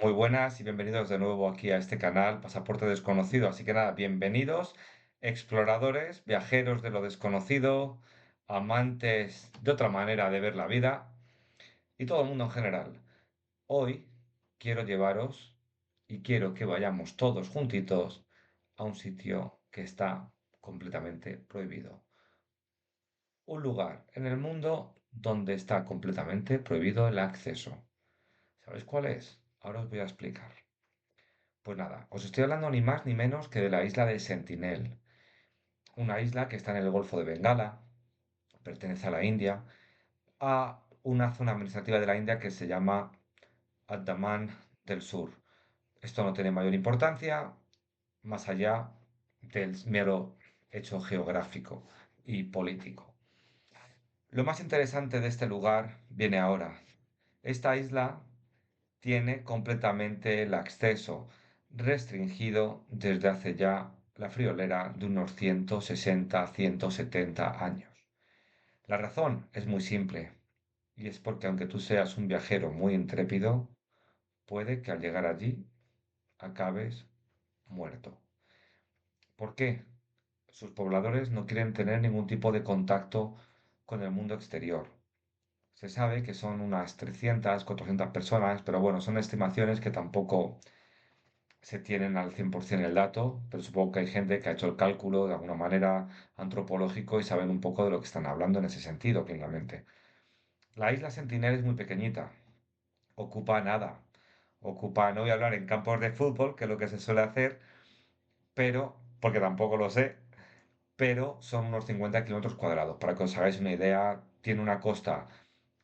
Muy buenas y bienvenidos de nuevo aquí a este canal Pasaporte Desconocido. Así que nada, bienvenidos, exploradores, viajeros de lo desconocido, amantes de otra manera de ver la vida y todo el mundo en general. Hoy quiero llevaros y quiero que vayamos todos juntitos a un sitio que está completamente prohibido. Un lugar en el mundo donde está completamente prohibido el acceso. ¿Sabéis cuál es? Ahora os voy a explicar. Pues nada, os estoy hablando ni más ni menos que de la isla de Sentinel, una isla que está en el Golfo de Bengala, pertenece a la India, a una zona administrativa de la India que se llama Andaman del Sur. Esto no tiene mayor importancia más allá del mero hecho geográfico y político. Lo más interesante de este lugar viene ahora. Esta isla tiene completamente el acceso restringido desde hace ya la friolera de unos 160-170 años. La razón es muy simple, y es porque aunque tú seas un viajero muy intrépido, puede que al llegar allí acabes muerto. ¿Por qué? Sus pobladores no quieren tener ningún tipo de contacto con el mundo exterior. Se sabe que son unas 300-400 personas, pero bueno, son estimaciones que tampoco se tienen al 100% el dato, pero supongo que hay gente que ha hecho el cálculo de alguna manera antropológico y saben un poco de lo que están hablando en ese sentido, claramente. La isla Sentinel es muy pequeñita, ocupa nada, ocupa, no voy a hablar en campos de fútbol, que es lo que se suele hacer, pero, porque tampoco lo sé, pero son unos 50 kilómetros cuadrados. Para que os hagáis una idea, tiene una costa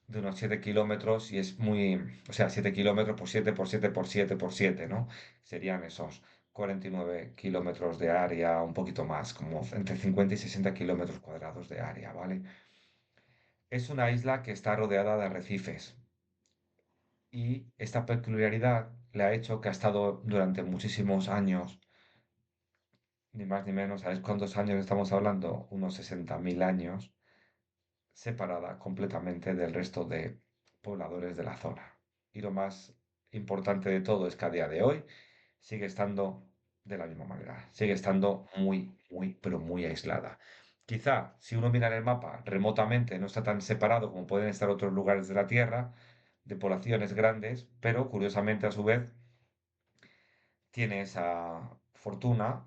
de unos 7 kilómetros y es muy, o sea, 7 kilómetros por 7 por 7 por 7 por 7, ¿no? Serían esos 49 kilómetros de área, un poquito más, como entre 50 y 60 kilómetros cuadrados de área, ¿vale? Es una isla que está rodeada de arrecifes y esta peculiaridad le ha hecho que ha estado durante muchísimos años, ni más ni menos, ¿sabes cuántos años estamos hablando? Unos 60.000 años, separada completamente del resto de pobladores de la zona. Y lo más importante de todo es que a día de hoy sigue estando de la misma manera, sigue estando muy, muy, pero muy aislada. Quizá si uno mira en el mapa remotamente no está tan separado como pueden estar otros lugares de la Tierra, de poblaciones grandes, pero curiosamente a su vez tiene esa fortuna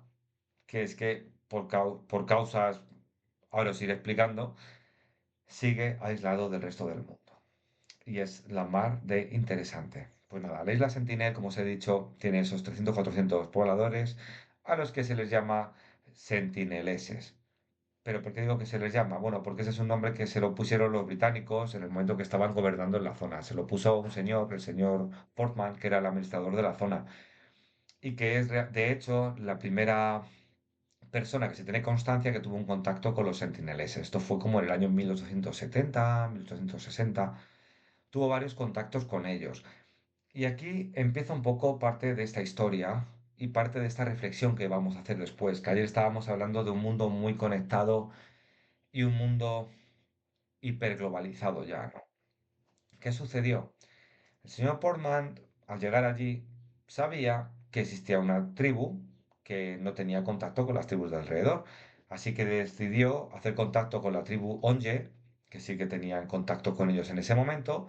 que es que por causas, ahora os iré explicando, sigue aislado del resto del mundo. Y es la mar de interesante. Pues nada, la isla Sentinel, como os he dicho, tiene esos 300-400 pobladores a los que se les llama sentineleses. ¿Pero por qué digo que se les llama? Bueno, porque ese es un nombre que se lo pusieron los británicos en el momento que estaban gobernando en la zona. Se lo puso un señor, el señor Portman, que era el administrador de la zona, y que es de hecho la primera persona que se tiene constancia que tuvo un contacto con los sentineleses. Esto fue como en el año 1870, 1860. Tuvo varios contactos con ellos. Y aquí empieza un poco parte de esta historia y parte de esta reflexión que vamos a hacer después, que ayer estábamos hablando de un mundo muy conectado y un mundo hiperglobalizado ya, ¿no? ¿Qué sucedió? El señor Portman, al llegar allí, sabía que existía una tribu que no tenía contacto con las tribus de alrededor, así que decidió hacer contacto con la tribu Onge, que sí que tenían contacto con ellos en ese momento,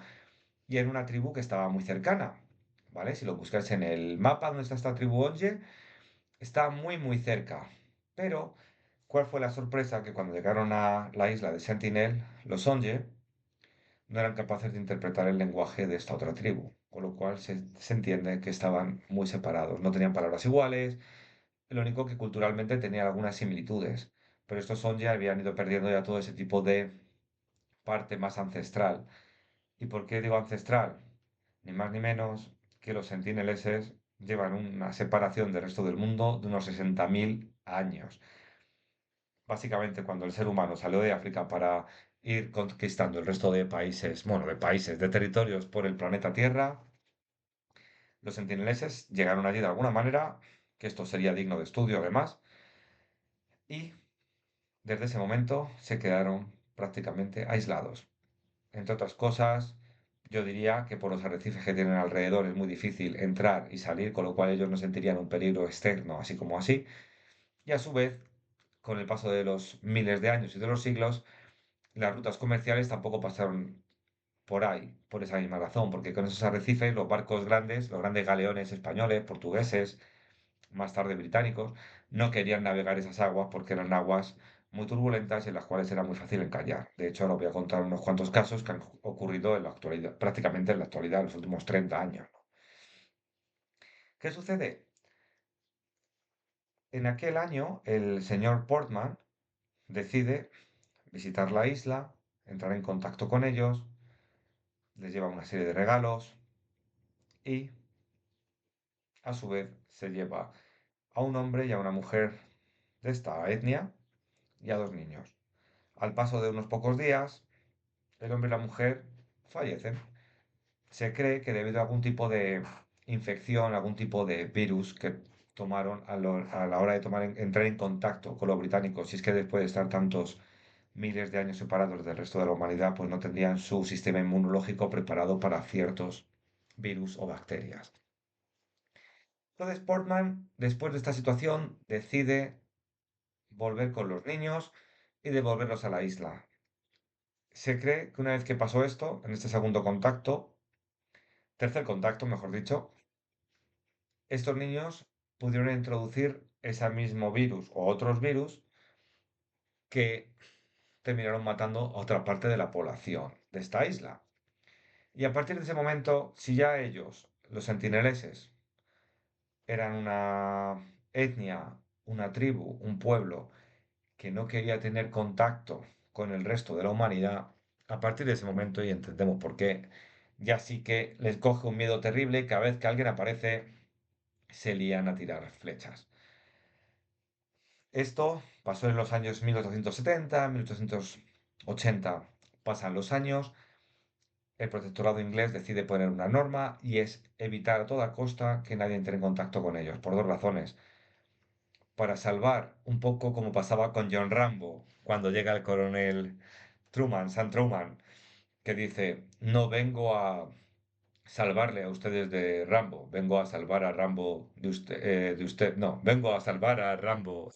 y era una tribu que estaba muy cercana, ¿vale? Si lo buscáis en el mapa donde está esta tribu Onge, está muy muy cerca. Pero, ¿cuál fue la sorpresa? Que cuando llegaron a la isla de Sentinel, los Onge no eran capaces de interpretar el lenguaje de esta otra tribu, con lo cual se entiende que estaban muy separados, no tenían palabras iguales, lo único que culturalmente tenían algunas similitudes, pero estos Onge habían ido perdiendo ya todo ese tipo de parte más ancestral. ¿Y por qué digo ancestral? Ni más ni menos que los sentineleses llevan una separación del resto del mundo de unos 60.000 años. Básicamente, cuando el ser humano salió de África para ir conquistando el resto de países, bueno, de países, de territorios por el planeta Tierra, los sentineleses llegaron allí de alguna manera, que esto sería digno de estudio además, y desde ese momento se quedaron prácticamente aislados. Entre otras cosas, yo diría que por los arrecifes que tienen alrededor es muy difícil entrar y salir, con lo cual ellos no sentirían un peligro externo, así como así. Y a su vez, con el paso de los miles de años y de los siglos, las rutas comerciales tampoco pasaron por ahí, por esa misma razón, porque con esos arrecifes, los barcos grandes, los grandes galeones españoles, portugueses, más tarde británicos, no querían navegar esas aguas porque eran aguas muy turbulentas y en las cuales era muy fácil encallar. De hecho, ahora voy a contar unos cuantos casos que han ocurrido en la actualidad, prácticamente en la actualidad, en los últimos 30 años, ¿no? ¿Qué sucede? En aquel año, el señor Portman decide visitar la isla, entrar en contacto con ellos, les lleva una serie de regalos y, a su vez, se lleva a un hombre y a una mujer de esta etnia y a dos niños. Al paso de unos pocos días, el hombre y la mujer fallecen. Se cree que debido a algún tipo de infección, algún tipo de virus que tomaron a la hora de entrar en contacto con los británicos, si es que después de estar tantos miles de años separados del resto de la humanidad, pues no tendrían su sistema inmunológico preparado para ciertos virus o bacterias. Entonces Portman, después de esta situación, decide volver con los niños y devolverlos a la isla. Se cree que una vez que pasó esto, en este segundo contacto, tercer contacto, mejor dicho, estos niños pudieron introducir ese mismo virus o otros virus que terminaron matando a otra parte de la población de esta isla. Y a partir de ese momento, si ya ellos, los sentineleses, eran una etnia, una tribu, un pueblo que no quería tener contacto con el resto de la humanidad, a partir de ese momento, y entendemos por qué, ya sí que les coge un miedo terrible y cada vez que alguien aparece, se lían a tirar flechas. Esto pasó en los años 1870, 1880. Pasan los años, el protectorado inglés decide poner una norma y es evitar a toda costa que nadie entre en contacto con ellos, por dos razones. Para salvar, un poco como pasaba con John Rambo, cuando llega el coronel Truman, Sam Truman, que dice, no vengo a salvarle a ustedes de Rambo, vengo a salvar a Rambo de usted, no, vengo a salvar a Rambo,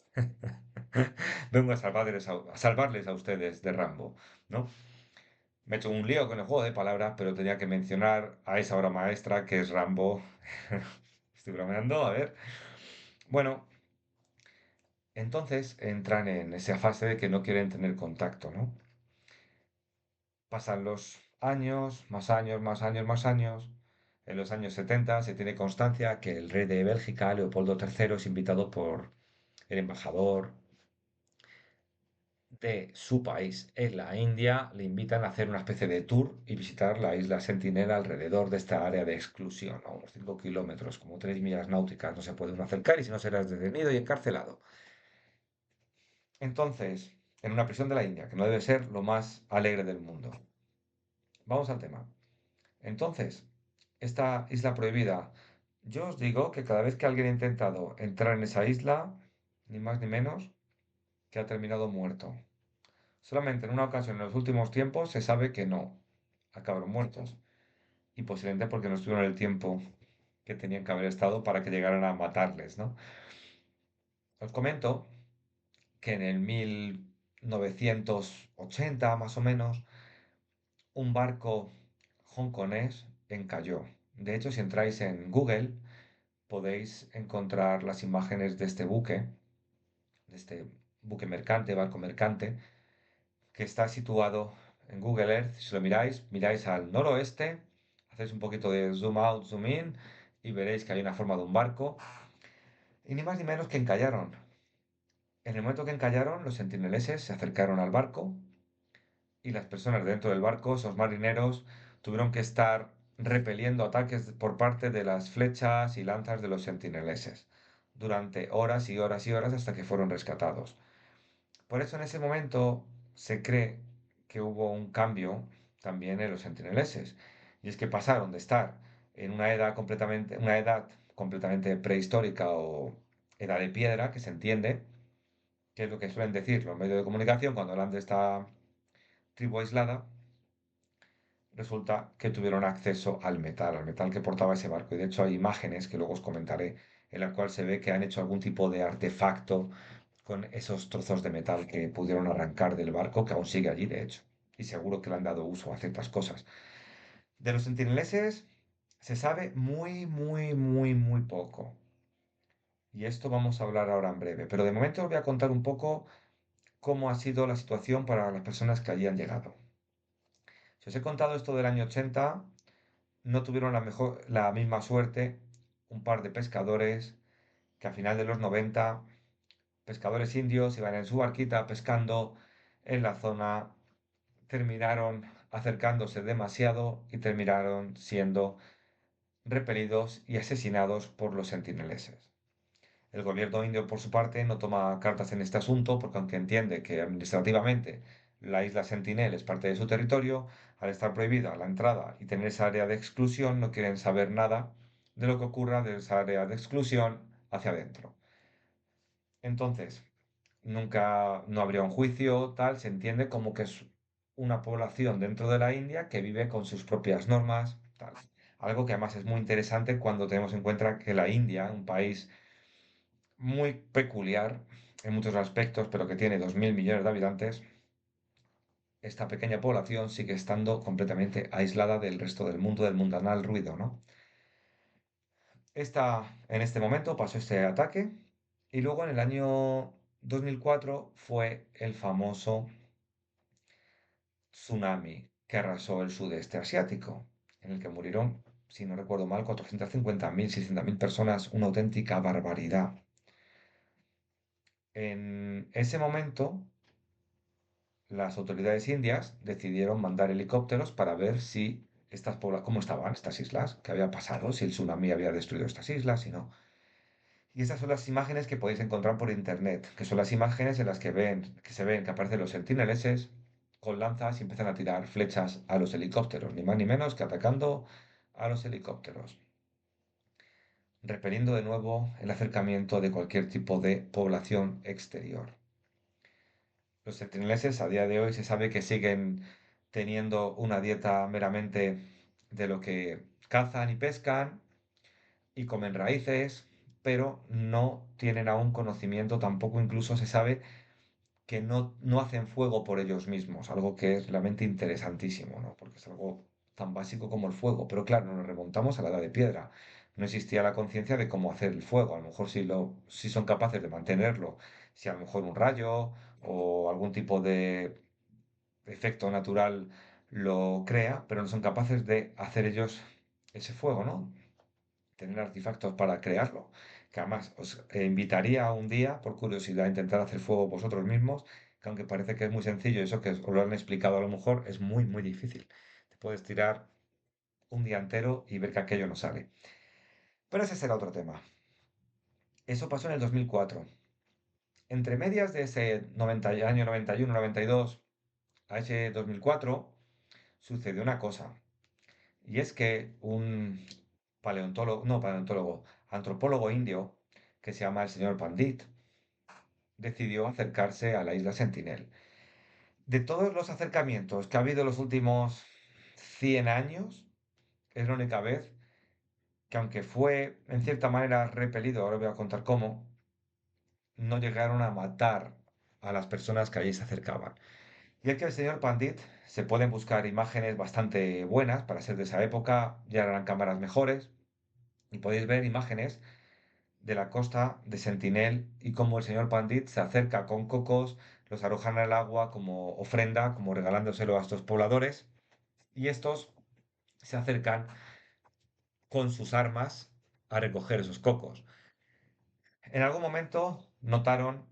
vengo a salvarles a ustedes de Rambo, ¿no? Me he hecho un lío con el juego de palabras, pero tenía que mencionar a esa obra maestra que es Rambo. Estoy bromeando, a ver. Bueno, entonces entran en esa fase de que no quieren tener contacto, ¿no? Pasan los años, más años, más años, más años. En los años 70 se tiene constancia que el rey de Bélgica, Leopoldo III, es invitado por el embajador de su país en la India, le invitan a hacer una especie de tour y visitar la isla Sentinela alrededor de esta área de exclusión, a unos 5 kilómetros, como 3 millas náuticas, no se puede uno acercar y si no serás detenido y encarcelado. Entonces, en una prisión de la India, que no debe ser lo más alegre del mundo. Vamos al tema. Entonces, esta isla prohibida, yo os digo que cada vez que alguien ha intentado entrar en esa isla, ni más ni menos, que ha terminado muerto. Solamente en una ocasión en los últimos tiempos se sabe que no, acabaron muertos. Y posiblemente porque no estuvieron el tiempo que tenían que haber estado para que llegaran a matarles, ¿no? Os comento que en el 1980, más o menos, un barco hongkonés encalló. De hecho, si entráis en Google, podéis encontrar las imágenes de este buque mercante, barco mercante, que está situado en Google Earth. Si lo miráis, miráis al noroeste, hacéis un poquito de zoom out, zoom in y veréis que hay una forma de un barco. Y ni más ni menos que encallaron. En el momento que encallaron, los sentineleses se acercaron al barco y las personas dentro del barco, esos marineros, tuvieron que estar repeliendo ataques por parte de las flechas y lanzas de los sentineleses durante horas y horas y horas hasta que fueron rescatados. Por eso en ese momento se cree que hubo un cambio también en los sentineleses. Y es que pasaron de estar en una edad completamente prehistórica o edad de piedra, que se entiende, que es lo que suelen decir los medios de comunicación cuando hablan de esta tribu aislada, resulta que tuvieron acceso al metal que portaba ese barco. Y de hecho hay imágenes que luego os comentaré en la cual se ve que han hecho algún tipo de artefacto con esos trozos de metal que pudieron arrancar del barco, que aún sigue allí, de hecho. Y seguro que le han dado uso a ciertas cosas. De los sentineleses se sabe muy, muy, muy, muy poco. Y esto vamos a hablar ahora en breve. Pero de momento os voy a contar un poco cómo ha sido la situación para las personas que allí han llegado. Si os he contado esto del año 80, no tuvieron la misma suerte un par de pescadores que a final de los 90, pescadores indios, iban en su barquita pescando en la zona, terminaron acercándose demasiado y terminaron siendo repelidos y asesinados por los sentineleses. El gobierno indio, por su parte, no toma cartas en este asunto porque aunque entiende que administrativamente la isla Sentinel es parte de su territorio, al estar prohibida la entrada y tener esa área de exclusión, no quieren saber nada de lo que ocurra de esa área de exclusión hacia adentro. Entonces, nunca no habría un juicio, tal, se entiende como que es una población dentro de la India que vive con sus propias normas, tal. Algo que además es muy interesante cuando tenemos en cuenta que la India, un país muy peculiar en muchos aspectos, pero que tiene 2.000 millones de habitantes, esta pequeña población sigue estando completamente aislada del resto del mundo, del mundanal ruido, ¿no? En este momento pasó este ataque y luego en el año 2004 fue el famoso tsunami que arrasó el sudeste asiático, en el que murieron, si no recuerdo mal, 450.000, 600.000 personas, una auténtica barbaridad. En ese momento, las autoridades indias decidieron mandar helicópteros para ver si cómo estaban estas islas, qué había pasado, si el tsunami había destruido estas islas, si no. Y estas son las imágenes que podéis encontrar por internet, que son las imágenes en las que se ven que aparecen los sentineleses con lanzas y empiezan a tirar flechas a los helicópteros, ni más ni menos que atacando a los helicópteros, repeliendo de nuevo el acercamiento de cualquier tipo de población exterior. Los sentineleses a día de hoy se sabe que siguen teniendo una dieta meramente de lo que cazan y pescan y comen raíces, pero no tienen aún conocimiento, tampoco incluso se sabe que no hacen fuego por ellos mismos, algo que es realmente interesantísimo, ¿no? Porque es algo tan básico como el fuego, pero claro, nos remontamos a la edad de piedra. No existía la conciencia de cómo hacer el fuego, a lo mejor si son capaces de mantenerlo, si a lo mejor un rayo o algún tipo de efecto natural lo crea, pero no son capaces de hacer ellos ese fuego, ¿no? Tener artefactos para crearlo. Que además os invitaría un día, por curiosidad, a intentar hacer fuego vosotros mismos, que aunque parece que es muy sencillo, eso que os lo han explicado a lo mejor, es muy, muy difícil. Te puedes tirar un día entero y ver que aquello no sale. Pero ese será otro tema. Eso pasó en el 2004. Entre medias de ese año 91, 92 a ese 2004, sucedió una cosa. Y es que un paleontólogo, no paleontólogo, antropólogo indio, que se llama el señor Pandit, decidió acercarse a la isla Sentinel. De todos los acercamientos que ha habido en los últimos 100 años, es la única vez que aunque fue en cierta manera repelido, ahora voy a contar cómo, no llegaron a matar a las personas que allí se acercaban. Y es que el señor Pandit se pueden buscar imágenes bastante buenas para ser de esa época, ya eran cámaras mejores, y podéis ver imágenes de la costa de Sentinel y cómo el señor Pandit se acerca con cocos, los arrojan al agua como ofrenda, como regalándoselo a estos pobladores, y estos se acercan con sus armas a recoger esos cocos. En algún momento notaron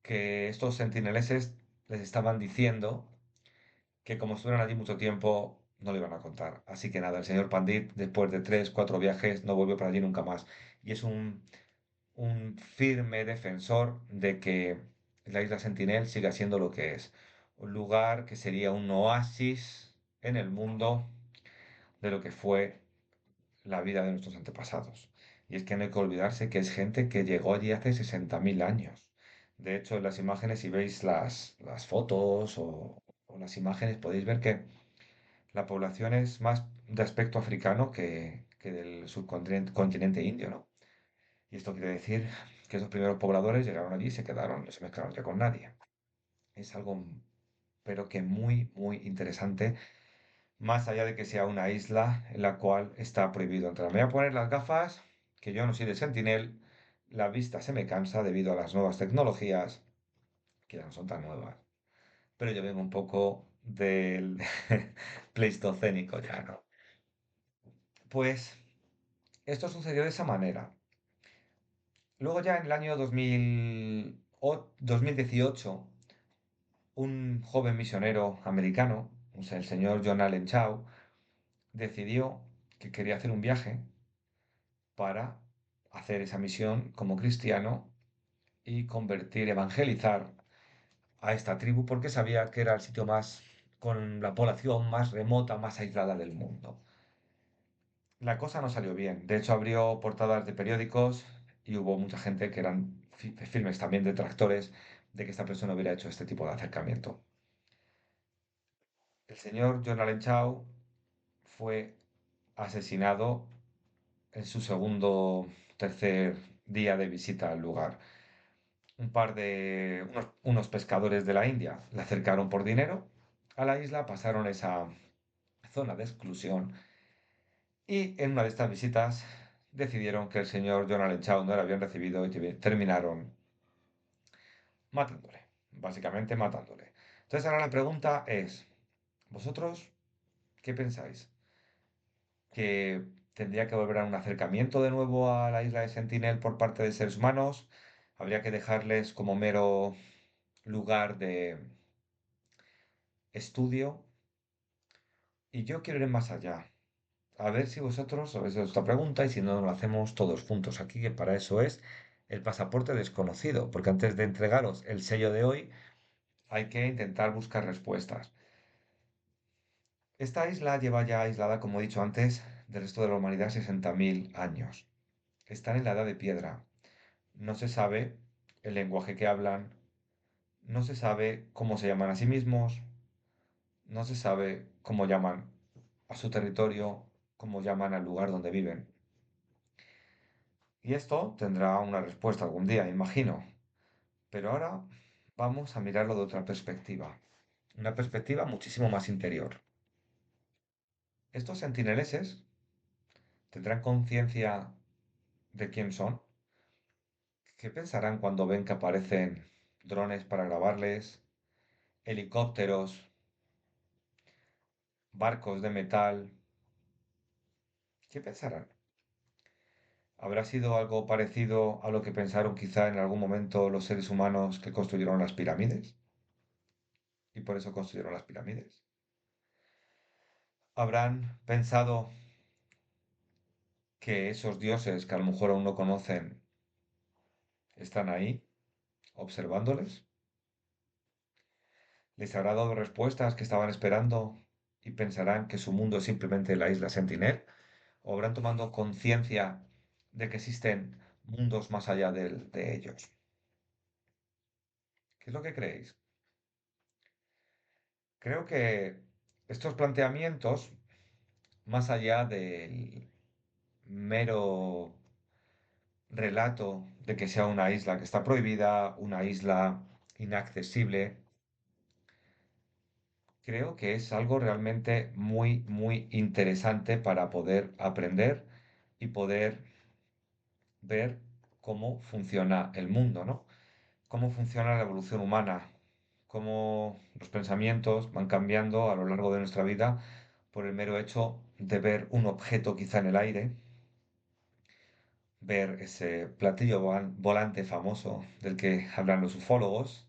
que estos sentineleses les estaban diciendo que como estuvieron allí mucho tiempo, no le iban a contar. Así que nada, el señor Pandit, después de 3, 4 viajes, no volvió para allí nunca más. Y es un firme defensor de que la isla Sentinel siga siendo lo que es. Un lugar que sería un oasis en el mundo de lo que fue la vida de nuestros antepasados. Y es que no hay que olvidarse que es gente que llegó allí hace 60.000 años. De hecho, en las imágenes, si veis las fotos o las imágenes, podéis ver que La población es más de aspecto africano que del subcontinente continente indio, ¿no? Y esto quiere decir que esos primeros pobladores llegaron allí y se quedaron, no se mezclaron ya con nadie. Es algo, pero que muy, muy interesante, más allá de que sea una isla en la cual está prohibido entrar. Me voy a poner las gafas, que yo no soy de Sentinel, la vista se me cansa debido a las nuevas tecnologías, que ya no son tan nuevas, pero yo vengo un poco del pleistocénico ya, ¿no? Pues esto sucedió de esa manera. Luego ya en el año 2018, un joven misionero americano, o sea, el señor John Allen Chau, decidió que quería hacer un viaje para hacer esa misión como cristiano y convertir, evangelizar a esta tribu porque sabía que era el sitio más, con la población más remota, más aislada del mundo. La cosa no salió bien. De hecho, abrió portadas de periódicos y hubo mucha gente que eran firmes también detractores de que esta persona hubiera hecho este tipo de acercamiento. El señor John Allen Chau fue asesinado en su segundo, tercer día de visita al lugar. Unos pescadores de la India le acercaron por dinero a la isla, pasaron esa zona de exclusión y en una de estas visitas decidieron que el señor John Allen Chau no era bien recibido y terminaron matándole, básicamente matándole. Entonces ahora la pregunta es, ¿vosotros qué pensáis? ¿Que tendría que volver a un acercamiento de nuevo a la isla de Sentinel por parte de seres humanos? ¿Habría que dejarles como mero lugar de estudio? Y yo quiero ir más allá. A ver si vosotros habéis hecho esta pregunta y si no, lo hacemos todos juntos aquí, que para eso es el pasaporte desconocido, porque antes de entregaros el sello de hoy hay que intentar buscar respuestas. Esta isla lleva ya aislada, como he dicho antes, del resto de la humanidad 60.000 años. Están en la edad de piedra. No se sabe el lenguaje que hablan, no se sabe cómo se llaman a sí mismos, no se sabe cómo llaman a su territorio, cómo llaman al lugar donde viven. Y esto tendrá una respuesta algún día, imagino. Pero ahora vamos a mirarlo de otra perspectiva. Una perspectiva muchísimo más interior. Estos sentineleses tendrán conciencia de quién son. ¿Qué pensarán cuando ven que aparecen drones para grabarles, helicópteros, barcos de metal? ¿Qué pensarán? ¿Habrá sido algo parecido a lo que pensaron quizá en algún momento los seres humanos que construyeron las pirámides? Y por eso construyeron las pirámides. ¿Habrán pensado que esos dioses que a lo mejor aún no conocen están ahí observándoles? ¿Les habrá dado respuestas que estaban esperando y pensarán que su mundo es simplemente la isla Sentinel? ¿O habrán tomado conciencia de que existen mundos más allá de ellos? ¿Qué es lo que creéis? Creo que estos planteamientos, más allá del mero relato de que sea una isla que está prohibida, una isla inaccesible, creo que es algo realmente muy, muy interesante para poder aprender y poder ver cómo funciona el mundo, ¿no? Cómo funciona la evolución humana, cómo los pensamientos van cambiando a lo largo de nuestra vida por el mero hecho de ver un objeto quizá en el aire, ver ese platillo volante famoso del que hablan los ufólogos,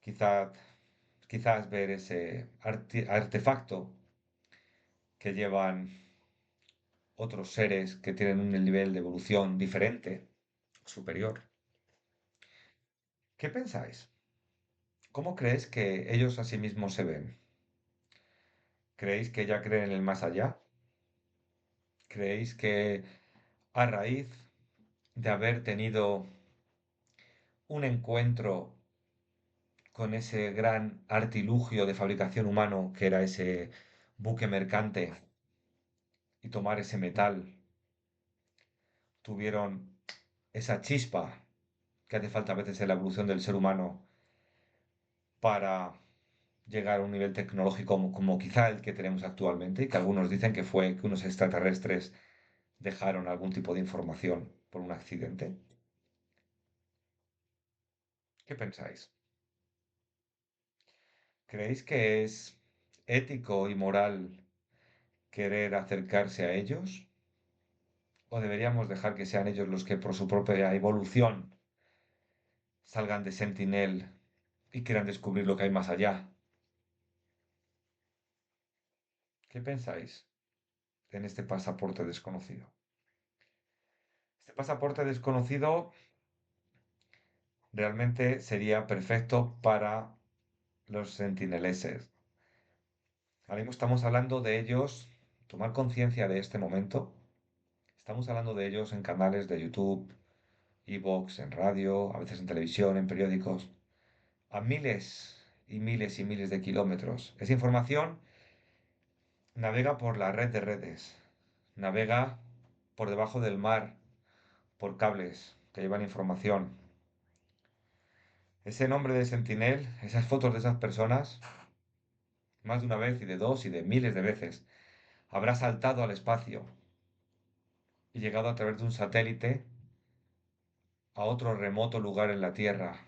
quizá, quizás ver ese artefacto que llevan otros seres que tienen un nivel de evolución diferente, superior. ¿Qué pensáis? ¿Cómo creéis que ellos a sí mismos se ven? ¿Creéis que ya creen en el más allá? ¿Creéis que a raíz de haber tenido un encuentro con ese gran artilugio de fabricación humano que era ese buque mercante y tomar ese metal, tuvieron esa chispa que hace falta a veces en la evolución del ser humano para llegar a un nivel tecnológico como quizá el que tenemos actualmente, y que algunos dicen que fue que unos extraterrestres dejaron algún tipo de información por un accidente. ¿Qué pensáis? ¿Creéis que es ético y moral querer acercarse a ellos? ¿O deberíamos dejar que sean ellos los que por su propia evolución salgan de Sentinel y quieran descubrir lo que hay más allá? ¿Qué pensáis en este pasaporte desconocido? Este pasaporte desconocido realmente sería perfecto para los sentineleses. Ahora mismo estamos hablando de ellos, tomar conciencia de este momento. Estamos hablando de ellos en canales de YouTube, iVoox, en radio, a veces en televisión, en periódicos, a miles y miles y miles de kilómetros. Esa información navega por la red de redes, navega por debajo del mar, por cables que llevan información. Ese nombre de Sentinel, esas fotos de esas personas, más de una vez y de dos y de miles de veces, habrá saltado al espacio y llegado a través de un satélite a otro remoto lugar en la Tierra,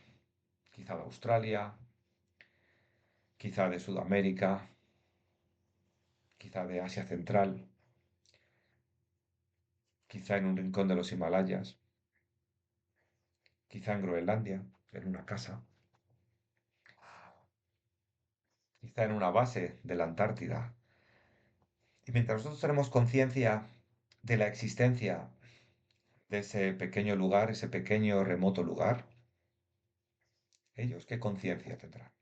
quizá de Australia, quizá de Sudamérica, quizá de Asia Central, quizá en un rincón de los Himalayas, quizá en Groenlandia, en una casa, quizá en una base de la Antártida. Y mientras nosotros tenemos conciencia de la existencia de ese pequeño lugar, ese pequeño remoto lugar, ellos qué conciencia tendrán.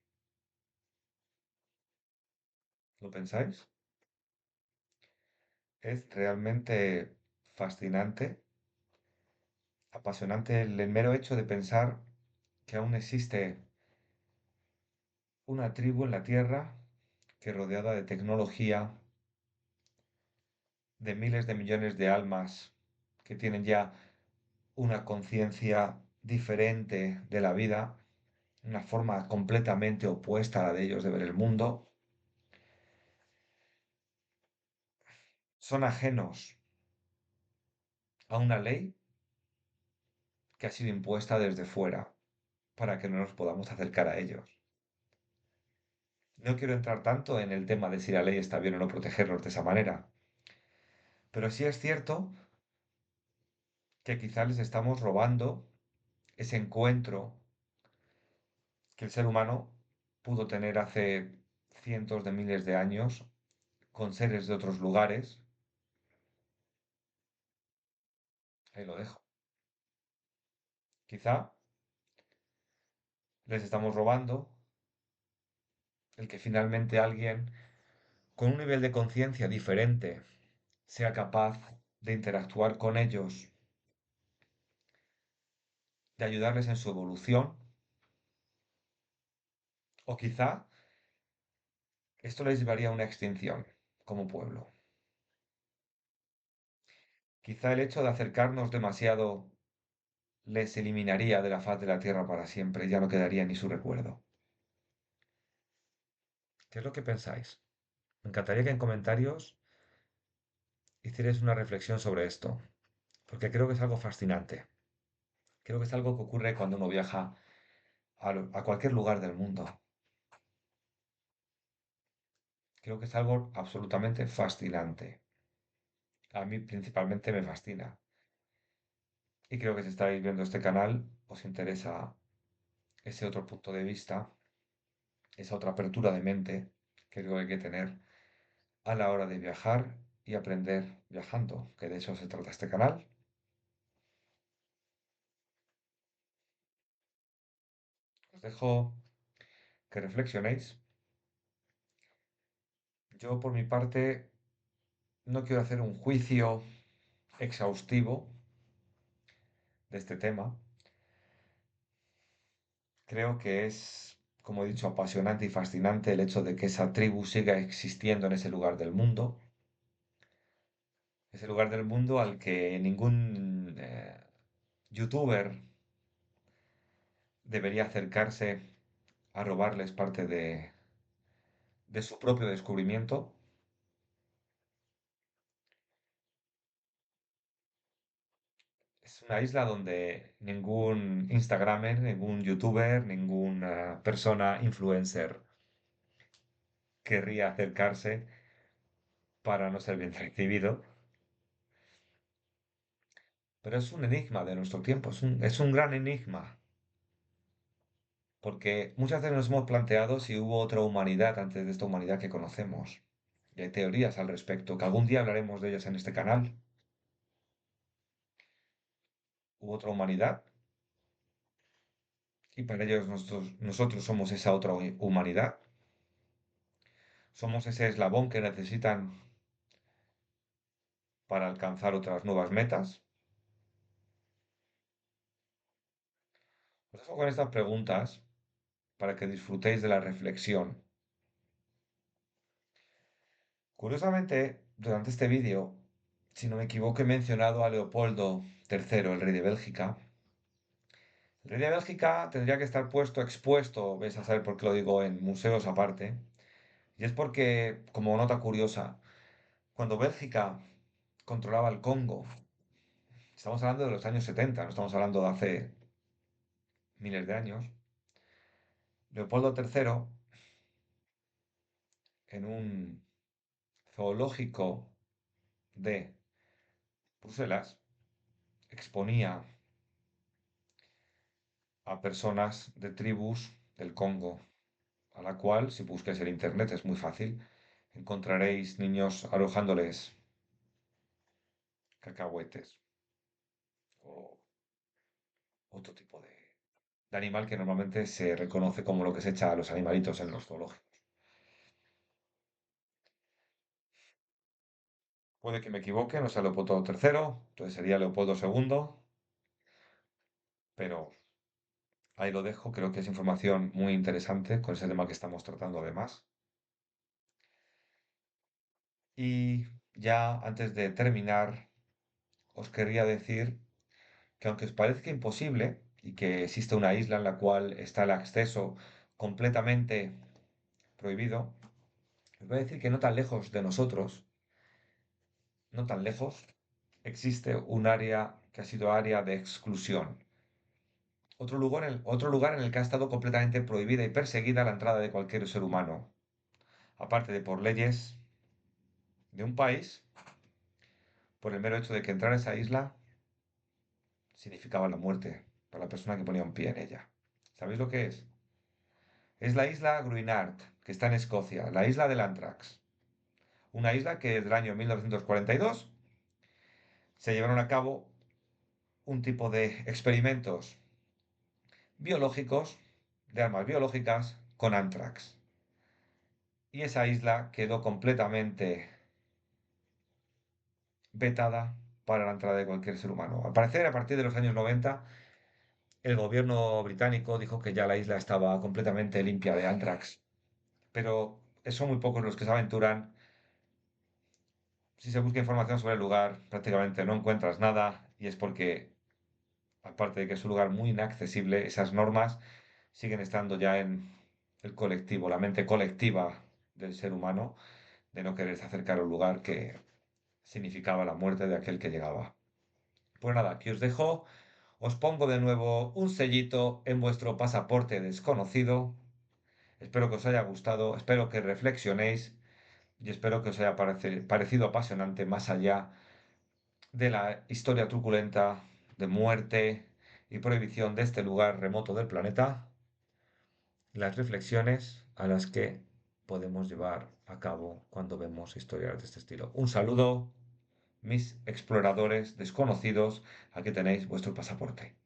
¿Lo pensáis? Es realmente fascinante, apasionante el mero hecho de pensar que aún existe una tribu en la Tierra que rodeada de tecnología, de miles de millones de almas que tienen ya una conciencia diferente de la vida, una forma completamente opuesta a la de ellos de ver el mundo, son ajenos a una ley que ha sido impuesta desde fuera para que no nos podamos acercar a ellos. No quiero entrar tanto en el tema de si la ley está bien o no protegernos de esa manera, pero sí es cierto que quizá les estamos robando ese encuentro que el ser humano pudo tener hace cientos de miles de años con seres de otros lugares. Ahí lo dejo. Quizá les estamos robando el que finalmente alguien con un nivel de conciencia diferente sea capaz de interactuar con ellos, de ayudarles en su evolución, o quizá esto les llevaría a una extinción como pueblo. Quizá el hecho de acercarnos demasiado les eliminaría de la faz de la Tierra para siempre y ya no quedaría ni su recuerdo. ¿Qué es lo que pensáis? Me encantaría que en comentarios hicierais una reflexión sobre esto, porque creo que es algo fascinante. Creo que es algo que ocurre cuando uno viaja a cualquier lugar del mundo. Creo que es algo absolutamente fascinante. A mí principalmente me fascina. Y creo que si estáis viendo este canal, os interesa ese otro punto de vista, esa otra apertura de mente que creo que hay que tener a la hora de viajar y aprender viajando, que de eso se trata este canal. Os dejo que reflexionéis. Yo, por mi parte, no quiero hacer un juicio exhaustivo de este tema. Creo que es como he dicho, apasionante y fascinante el hecho de que esa tribu siga existiendo en ese lugar del mundo al que ningún youtuber debería acercarse a robarles parte de su propio descubrimiento. Es una isla donde ningún Instagramer, ningún youtuber, ninguna persona influencer querría acercarse para no ser bien recibido. Pero es un enigma de nuestro tiempo, es un gran enigma, porque muchas veces nos hemos planteado si hubo otra humanidad antes de esta humanidad que conocemos. Y hay teorías al respecto, que algún día hablaremos de ellas en este canal. Hubo otra humanidad y para ellos nosotros somos esa otra humanidad. Somos ese eslabón que necesitan para alcanzar otras nuevas metas. Os dejo con estas preguntas para que disfrutéis de la reflexión. Curiosamente, durante este vídeo, si no me equivoco, he mencionado a Leopoldo III, el rey de Bélgica. El rey de Bélgica tendría que estar puesto, expuesto, vais a saber por qué lo digo, en museos aparte. Y es porque, como nota curiosa, cuando Bélgica controlaba el Congo, estamos hablando de los años 70, no estamos hablando de hace miles de años, Leopoldo III, en un zoológico de Bruselas, exponía a personas de tribus del Congo, a la cual, si buscáis en internet, es muy fácil, encontraréis niños arrojándoles cacahuetes o otro tipo de animal que normalmente se reconoce como lo que se echa a los animalitos en los zoológicos. Puede que me equivoque, no sea Leopoldo III, entonces sería Leopoldo II, pero ahí lo dejo, creo que es información muy interesante con ese tema que estamos tratando además. Y ya antes de terminar, os querría decir que aunque os parezca imposible y que existe una isla en la cual está el acceso completamente prohibido, os voy a decir que no tan lejos de nosotros, no tan lejos, existe un área que ha sido área de exclusión. Otro lugar en el que ha estado completamente prohibida y perseguida la entrada de cualquier ser humano, aparte de por leyes de un país, por el mero hecho de que entrar a esa isla significaba la muerte para la persona que ponía un pie en ella. ¿Sabéis lo que es? Es la isla Gruinart, que está en Escocia, la isla del Antrax. Una isla que desde el año 1942 se llevaron a cabo un tipo de experimentos biológicos, de armas biológicas, con Antrax. Y esa isla quedó completamente vetada para la entrada de cualquier ser humano. Al parecer, a partir de los años 90, el gobierno británico dijo que ya la isla estaba completamente limpia de Antrax. Pero son muy pocos los que se aventuran. Si se busca información sobre el lugar, prácticamente no encuentras nada y es porque, aparte de que es un lugar muy inaccesible, esas normas siguen estando ya en el colectivo, la mente colectiva del ser humano, de no quererse acercar a un lugar que significaba la muerte de aquel que llegaba. Pues nada, aquí os dejo, os pongo de nuevo un sellito en vuestro pasaporte desconocido. Espero que os haya gustado, espero que reflexionéis y espero que os haya parecido apasionante más allá de la historia truculenta de muerte y prohibición de este lugar remoto del planeta, las reflexiones a las que podemos llevar a cabo cuando vemos historias de este estilo. Un saludo, mis exploradores desconocidos, aquí tenéis vuestro pasaporte.